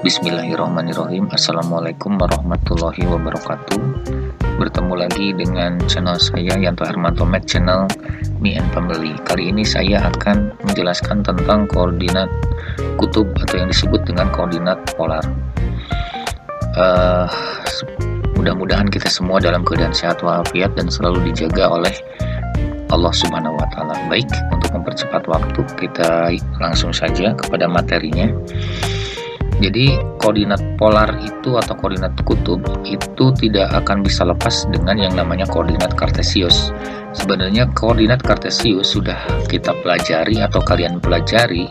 Bismillahirrahmanirrahim. Assalamualaikum warahmatullahi wabarakatuh. Bertemu lagi dengan channel saya Yanto Hermanto Math Channel Me and Family. Kali ini saya akan menjelaskan tentang koordinat kutub atau yang disebut dengan koordinat polar. Mudah-mudahan kita semua dalam keadaan sehat walafiat dan selalu dijaga oleh Allah Subhanahu wa Ta'ala. Baik, untuk mempercepat waktu, kita langsung saja kepada materinya. Jadi koordinat polar itu atau koordinat kutub itu tidak akan bisa lepas dengan yang namanya koordinat kartesius. Sebenarnya koordinat kartesius sudah kita pelajari atau kalian pelajari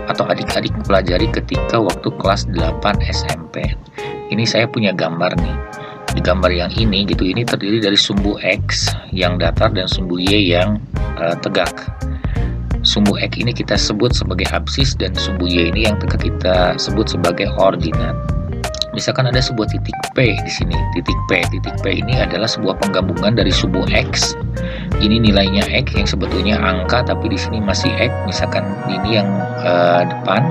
atau adik-adik pelajari ketika waktu kelas 8 SMP. Ini saya punya gambar nih. Di gambar yang ini gitu, ini terdiri dari sumbu X yang datar dan sumbu Y yang tegak. Sumbu X ini kita sebut sebagai absis dan sumbu Y ini yang tegak kita sebut sebagai ordinat. Misalkan ada sebuah titik P di sini, titik P ini adalah sebuah penggabungan dari sumbu X. Ini nilainya X yang sebetulnya angka tapi di sini masih X. Misalkan ini yang depan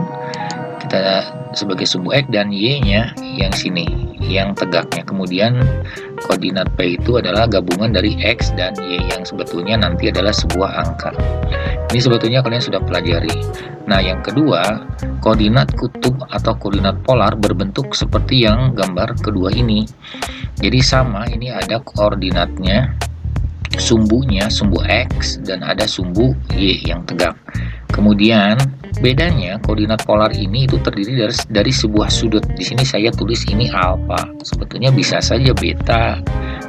kita sebagai sumbu X dan Y-nya yang sini, yang tegaknya. Kemudian koordinat P itu adalah gabungan dari X dan Y yang sebetulnya nanti adalah sebuah angka. Ini sebetulnya kalian sudah pelajari. Nah, yang kedua, koordinat kutub atau koordinat polar berbentuk seperti yang gambar kedua ini. Jadi sama, ini ada koordinatnya, sumbunya, sumbu X, dan ada sumbu Y yang tegak. Kemudian, bedanya koordinat polar ini itu terdiri dari sebuah sudut. Di sini saya tulis ini alfa. Sebetulnya bisa saja beta,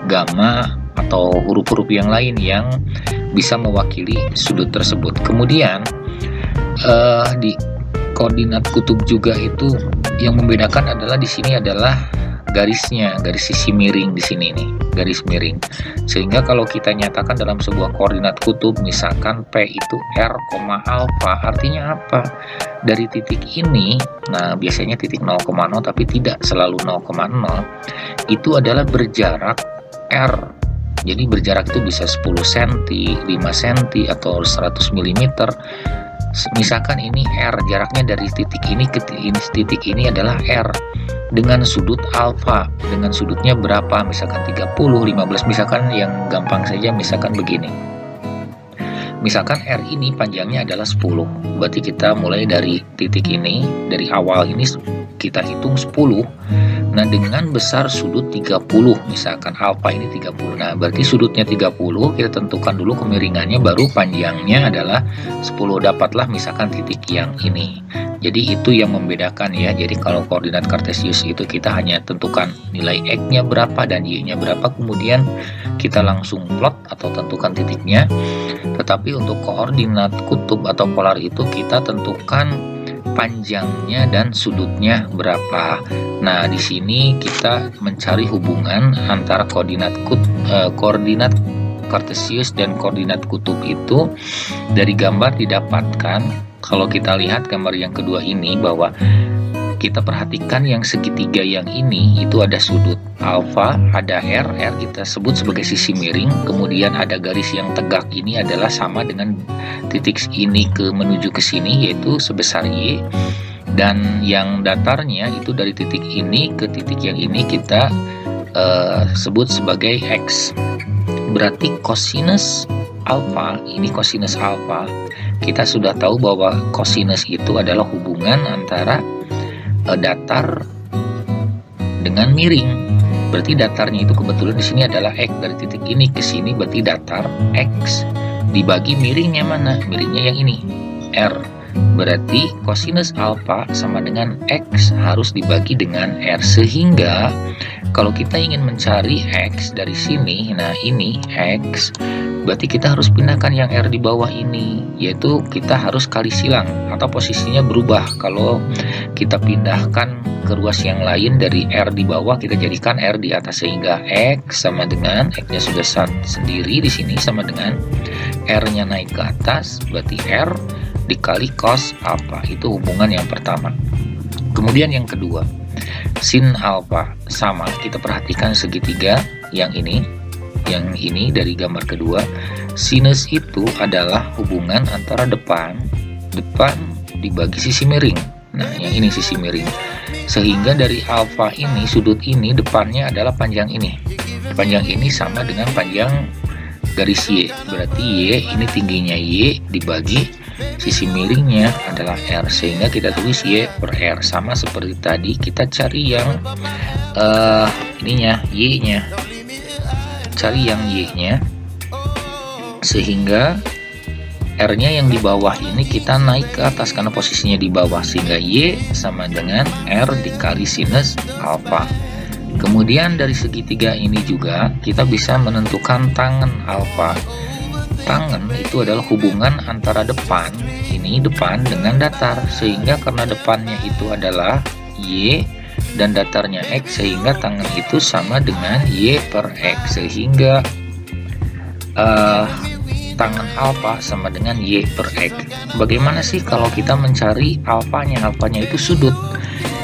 gamma, atau huruf-huruf yang lain yang bisa mewakili sudut tersebut. Kemudian di koordinat kutub juga itu yang membedakan adalah di sini adalah garisnya, garis sisi miring di sini nih, garis miring. Sehingga kalau kita nyatakan dalam sebuah koordinat kutub, misalkan P itu R, alfa, artinya apa? Dari titik ini, nah biasanya titik 0,0 tapi tidak selalu 0,0, itu adalah berjarak R. Jadi berjarak itu bisa 10 cm, 5 cm, atau 100 mm. Misalkan ini R, jaraknya dari titik ini ke titik ini adalah R. Dengan sudut alfa, dengan sudutnya berapa? Misalkan 30, 15, misalkan yang gampang saja, misalkan begini. Misalkan R ini panjangnya adalah 10. Berarti kita mulai dari titik ini, dari awal ini kita hitung 10. Nah, dengan besar sudut 30, misalkan alfa ini 30. Nah, berarti sudutnya 30, kita tentukan dulu kemiringannya, baru panjangnya adalah 10. Dapatlah misalkan titik yang ini. Jadi itu yang membedakan ya. Jadi kalau koordinat kartesius itu kita hanya tentukan nilai X-nya berapa dan Y-nya berapa, kemudian kita langsung plot atau tentukan titiknya. Tetapi untuk koordinat kutub atau polar itu kita tentukan panjangnya dan sudutnya berapa. Nah, di sini kita mencari hubungan antara koordinat kartesius dan koordinat kutub itu dari gambar didapatkan. Kalau kita lihat gambar yang kedua ini, bahwa kita perhatikan yang segitiga yang ini itu ada sudut alfa, ada R kita sebut sebagai sisi miring, kemudian ada garis yang tegak, ini adalah sama dengan titik ini menuju ke sini, yaitu sebesar Y, dan yang datarnya itu dari titik ini ke titik yang ini kita sebut sebagai X. Berarti kosinus alfa, ini kosinus alfa, kita sudah tahu bahwa kosinus itu adalah hubungan antara datar dengan miring. Berarti datarnya itu kebetulan di sini adalah X, dari titik ini ke sini berarti datar X dibagi miringnya mana? Miringnya yang ini, R. Berarti kosinus alfa sama dengan X harus dibagi dengan R, sehingga kalau kita ingin mencari X dari sini, nah ini X, berarti kita harus pindahkan yang R di bawah ini, yaitu kita harus kali silang atau posisinya berubah. Kalau kita pindahkan ke ruas yang lain, dari R di bawah kita jadikan R di atas, sehingga X sama dengan X-nya sudah sendiri di sini sama dengan R-nya naik ke atas, berarti R dikali cos alfa. Itu hubungan yang pertama. Kemudian yang kedua, sin alfa sama, kita perhatikan segitiga yang ini dari gambar kedua. Sinus itu adalah hubungan antara depan dibagi sisi miring. Nah, yang ini sisi miring. Sehingga dari alfa ini, sudut ini, depannya adalah panjang ini. Panjang ini sama dengan panjang garis Y. Berarti Y ini tingginya Y dibagi sisi miringnya adalah R. Sehingga kita tulis Y per R. Sama seperti tadi, kita cari yang ininya, Y-nya. Cari yang Y-nya. Sehingga R-nya yang di bawah ini kita naik ke atas karena posisinya di bawah, sehingga Y sama dengan R dikali sinus alfa. Kemudian dari segitiga ini juga kita bisa menentukan tangen alfa. Tangen itu adalah hubungan antara depan, ini depan dengan datar, sehingga karena depannya itu adalah Y dan datarnya X, sehingga tangen itu sama dengan Y per X, sehingga tangen alfa sama dengan Y per X. Bagaimana sih kalau kita mencari alfanya? Alfanya itu sudut.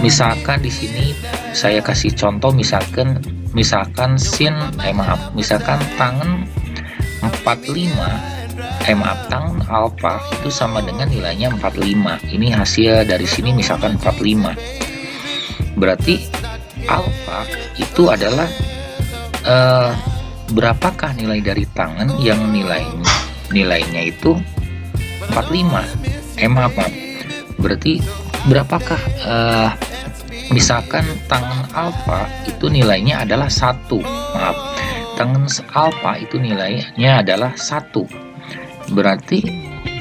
Misalkan di sini saya kasih contoh, misalkan misalkan tangen 45, tangen alfa itu sama dengan nilainya 45. Ini hasil dari sini misalkan 45. Berarti alfa itu adalah berapakah nilai dari tangen yang nilainya itu 45. Maaf. Berarti berapakah misalkan tangen alfa itu nilainya adalah 1. Maaf. Tangen alfa itu nilainya adalah 1. Berarti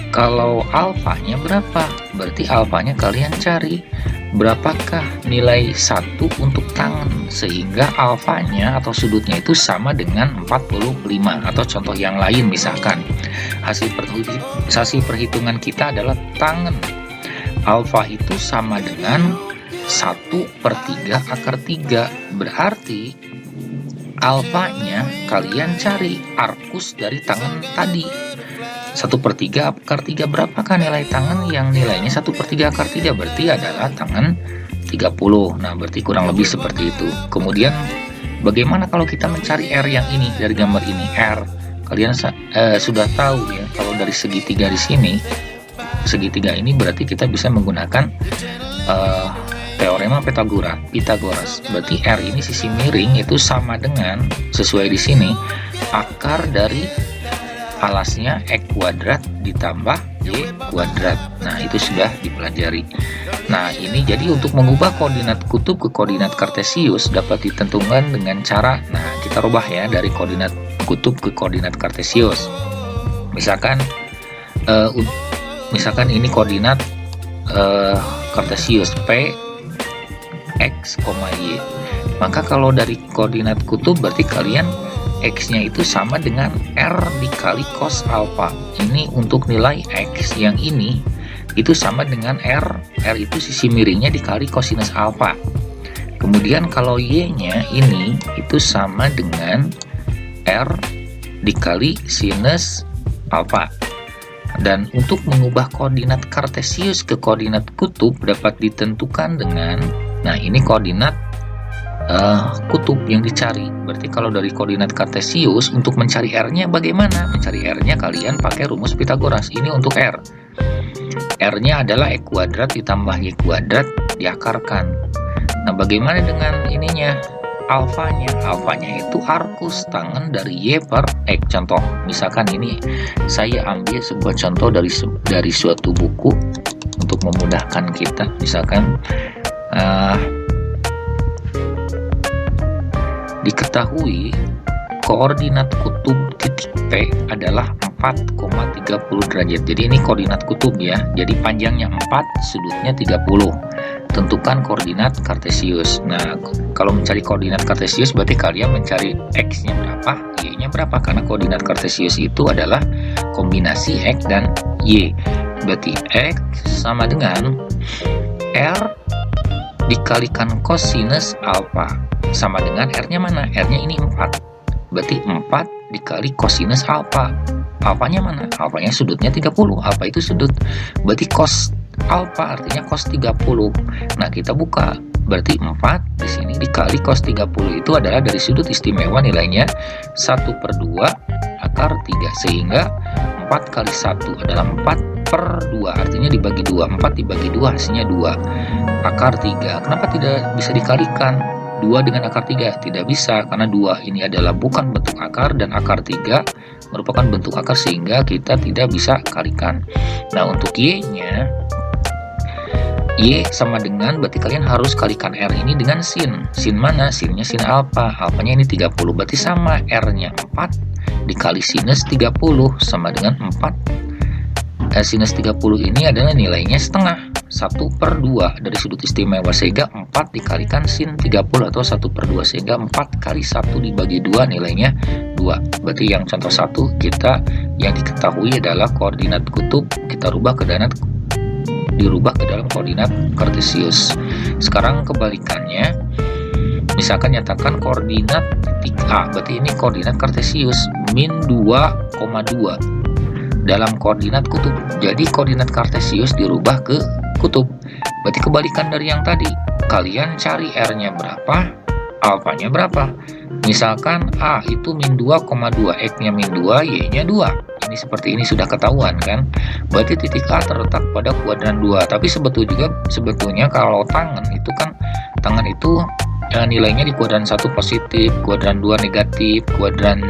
kalau alfanya berapa? Berarti alfanya kalian cari. Berapakah nilai 1 untuk tangen, sehingga alfanya atau sudutnya itu sama dengan 45. Atau contoh yang lain, misalkan hasil perhitungan kita adalah tangen alfa itu sama dengan 1/3 akar 3. Berarti alfanya kalian cari arkus dari tangen tadi. 1/3 akar 3, berapakah nilai tangen yang nilainya 1/3 akar 3? Berarti adalah tangen 30. Nah, berarti kurang lebih seperti itu. Kemudian bagaimana kalau kita mencari R yang ini dari gambar ini? R, kalian sudah tahu ya, kalau dari segitiga di sini, segitiga ini berarti kita bisa menggunakan teorema Pythagoras. Berarti R ini sisi miring itu sama dengan, sesuai di sini, akar dari alasnya X kuadrat ditambah Y kuadrat. Nah, itu sudah dipelajari. Nah, ini jadi untuk mengubah koordinat kutub ke koordinat kartesius dapat ditentukan dengan cara, nah kita rubah ya dari koordinat kutub ke koordinat kartesius. Misalkan ini koordinat kartesius P X, Y. Maka kalau dari koordinat kutub berarti kalian X-nya itu sama dengan R dikali cos alpha. Ini untuk nilai X yang ini itu sama dengan R. R itu sisi miringnya dikali kosinus alpha. Kemudian kalau Y-nya ini itu sama dengan R dikali sinus alpha. Dan untuk mengubah koordinat kartesius ke koordinat kutub dapat ditentukan dengan, nah ini koordinat kutub yang dicari. Berarti kalau dari koordinat kartesius untuk mencari R-nya bagaimana? Mencari R-nya kalian pakai rumus Pythagoras. Ini untuk R. R-nya adalah X kuadrat ditambah Y kuadrat diakarkan. Nah, bagaimana dengan ininya? Alfanya. Alfanya itu arkus tangen dari Y per X. Contoh, misalkan ini saya ambil sebuah contoh dari suatu buku untuk memudahkan kita. Misalkan diketahui koordinat kutub titik P adalah 4,30 derajat. Jadi ini koordinat kutub ya. Jadi panjangnya 4, sudutnya 30. Tentukan koordinat kartesius. Nah, kalau mencari koordinat kartesius berarti kalian mencari X-nya berapa, Y-nya berapa. Karena koordinat kartesius itu adalah kombinasi X dan Y. Berarti X sama dengan R dikalikan kosinus alpha. Sama dengan R-nya mana? R-nya ini 4. Berarti 4 dikali kosinus alpha. Alfanya mana? Alfanya sudutnya 30. Alpha itu sudut. Berarti cos alpha artinya cos 30. Nah, kita buka. Berarti 4 di sini dikali cos 30 itu adalah dari sudut istimewa nilainya 1/2 akar 3. Sehingga 4 kali 1 adalah 4 per 2, artinya dibagi 2, 4 dibagi 2 hasilnya 2. Akar 3, kenapa tidak bisa dikalikan 2 dengan akar 3? Tidak bisa, karena 2 ini adalah bukan bentuk akar dan akar 3 merupakan bentuk akar, sehingga kita tidak bisa kalikan. Nah, untuk Y-nya, Y sama dengan, berarti kalian harus kalikan R ini dengan sin. Sin mana? Sinnya sin alfa. Alfanya ini 30, berarti sama R-nya 4 dikali sinus 30 sama dengan 4. Sinus 30 ini adalah nilainya setengah, 1/2 dari sudut istimewa, sehingga 4 dikalikan sin 30 atau 1/2, sehingga 4 kali 1 dibagi 2 nilainya 2. Berarti yang contoh 1 kita yang diketahui adalah koordinat kutub kita dirubah ke dalam koordinat kartesius. Sekarang kebalikannya, misalkan nyatakan koordinat titik A, berarti ini koordinat kartesius min 2,2 dalam koordinat kutub. Jadi koordinat kartesius dirubah ke kutub, berarti kebalikan dari yang tadi. Kalian cari R-nya berapa, alfanya berapa. Misalkan A itu min 2,2, X-nya min 2, Y-nya 2. Ini seperti ini sudah ketahuan kan, berarti titik A terletak pada kuadran 2. Tapi sebetulnya kalau tangan itu kan, tangan itu nilainya di kuadran 1 positif, kuadran 2 negatif, kuadran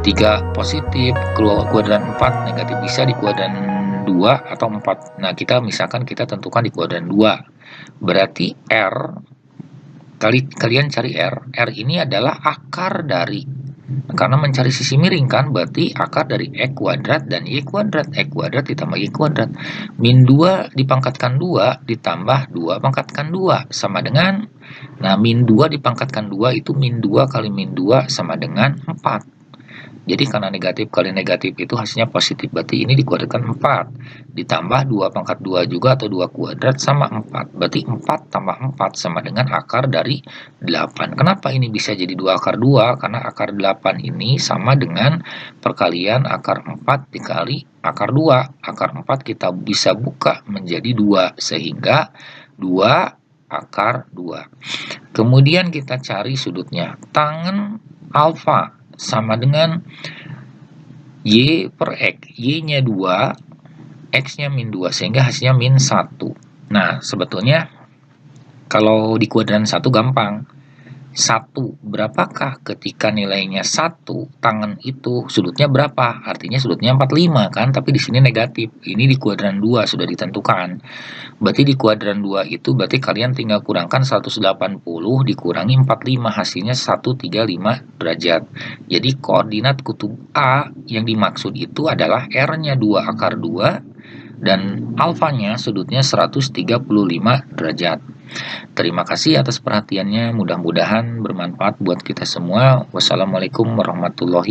3 positif, kuadran 4 negatif, bisa di kuadran 2 atau 4. Nah, misalkan kita tentukan di kuadran 2. Berarti R, kalian cari R. R ini adalah akar dari, karena mencari sisi miring kan, berarti akar dari X kuadrat dan Y kuadrat. X kuadrat ditambah Y kuadrat. Min 2 dipangkatkan 2 ditambah 2 pangkatkan 2 sama dengan, nah min 2 dipangkatkan 2 itu min 2 kali min 2 sama dengan 4. Jadi karena negatif kali negatif itu hasilnya positif, berarti ini dikuadratkan 4 ditambah 2 pangkat 2 juga atau 2 kuadrat sama 4. Berarti 4 tambah 4 sama dengan akar dari 8. Kenapa ini bisa jadi 2 akar 2? Karena akar 8 ini sama dengan perkalian akar 4 dikali akar 2. Akar 4 kita bisa buka menjadi 2, sehingga 2 akar 2. Kemudian kita cari sudutnya. Tangen alfa sama dengan Y per X. Y-nya 2, X-nya min 2, sehingga hasilnya min 1. Nah, sebetulnya kalau di kuadran 1 gampang. 1, berapakah ketika nilainya 1, tangan itu sudutnya berapa? Artinya sudutnya 45 kan, tapi di sini negatif. Ini di kuadran 2 sudah ditentukan. Berarti di kuadran 2 itu berarti kalian tinggal kurangkan 180 dikurangi 45, hasilnya 135 derajat. Jadi koordinat kutub A yang dimaksud itu adalah R-nya 2 akar 2 dan alfanya sudutnya 135 derajat. Terima kasih atas perhatiannya, mudah-mudahan bermanfaat buat kita semua. Wassalamualaikum warahmatullahi wabarakatuh.